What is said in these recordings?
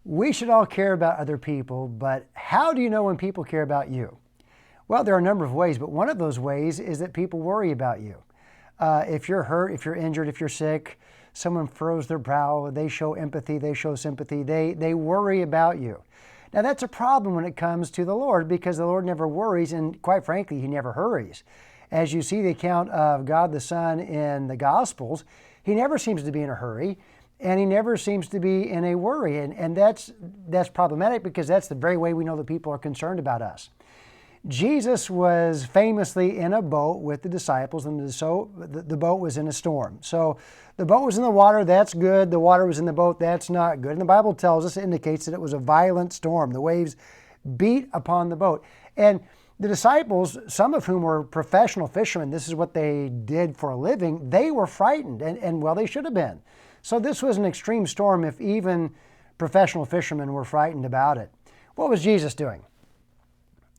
We should all care about other people, but how do you know when people care about you? Well, there are a number of ways, but one of those ways is that people worry about you. If you're hurt, if you're injured, if you're sick, someone furrows their brow, they show empathy, they show sympathy, they worry about you. Now that's a problem when it comes to the Lord, because the Lord never worries, and quite frankly, He never hurries. As you see the account of God the Son in the Gospels, He never seems to be in a hurry, and He never seems to be in a worry. And that's problematic, because that's the very way we know that people are concerned about us. Jesus was famously in a boat with the disciples, and the boat was in a storm. So the boat was in the water, that's good. The water was in the boat, that's not good. And the Bible tells us, it indicates that it was a violent storm. The waves beat upon the boat. And the disciples, some of whom were professional fishermen, this is what they did for a living, they were frightened, and well, they should have been. So this was an extreme storm if even professional fishermen were frightened about it. What was Jesus doing?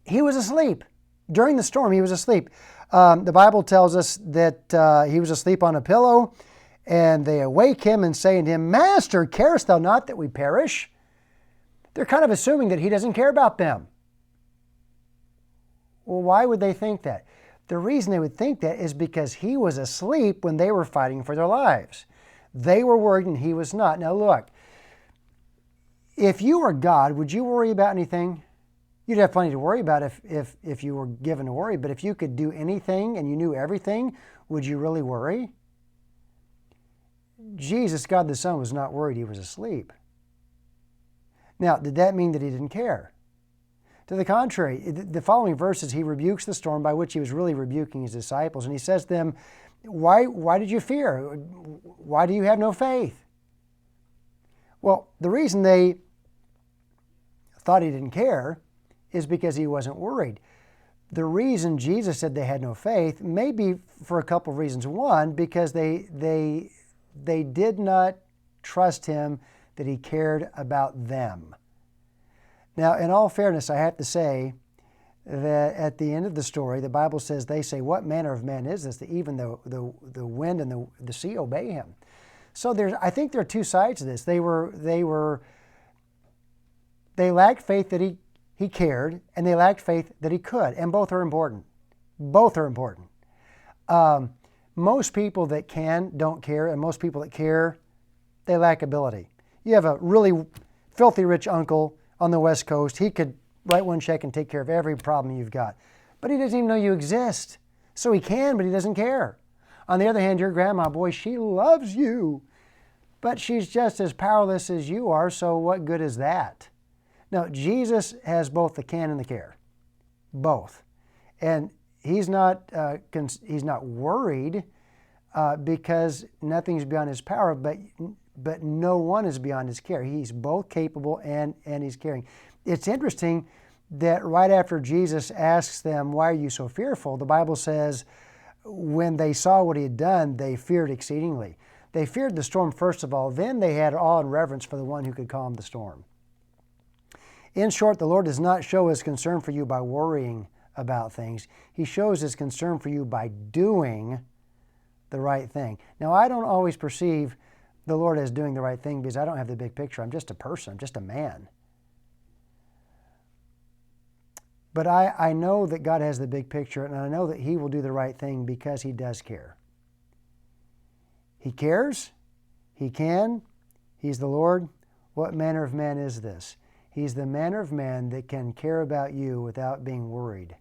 He was asleep. During the storm, He was asleep. The Bible tells us that He was asleep on a pillow, and they awake Him and say unto Him, Master, carest Thou not that we perish? They're kind of assuming that He doesn't care about them. Well, why would they think that? The reason they would think that is because He was asleep when they were fighting for their lives. They were worried and He was not. Now look, if you were God, would you worry about anything? You'd have plenty to worry about if you were given to worry, but if you could do anything and you knew everything, would you really worry? Jesus, God the Son, was not worried. He was asleep. Now, did that mean that He didn't care? To the contrary, the following verses, He rebukes the storm, by which He was really rebuking His disciples, and He says to them, why did you fear? Why do you have no faith? Well, the reason they thought He didn't care is because He wasn't worried. The reason Jesus said they had no faith may be for a couple of reasons. One, because they did not trust Him that He cared about them. Now, in all fairness, I have to say that at the end of the story, the Bible says, they say, what manner of man is this, that even the wind and the sea obey Him? So I think there are two sides to this. They lacked faith that He cared, and they lacked faith that He could, and both are important. Both are important. Most people that can don't care, and most people that care, they lack ability. You have a really filthy rich uncle on the West Coast. He could write one check and take care of every problem you've got. But he doesn't even know you exist. So he can, but he doesn't care. On the other hand, your grandma, boy, she loves you. But she's just as powerless as you are, so what good is that? Now, Jesus has both the can and the care. Both. And He's not worried because nothing's beyond His power, but no one is beyond His care. He's both capable and He's caring. It's interesting that right after Jesus asks them, why are you so fearful? The Bible says, when they saw what He had done, they feared exceedingly. They feared the storm first of all, then they had awe and reverence for the one who could calm the storm. In short, the Lord does not show His concern for you by worrying about things. He shows His concern for you by doing the right thing. Now, I don't always perceive the Lord as doing the right thing because I don't have the big picture. I'm just a person. I'm just a man. But I know that God has the big picture, and I know that He will do the right thing because He does care. He cares. He can. He's the Lord. What manner of man is this? He's the manner of man that can care about you without being worried.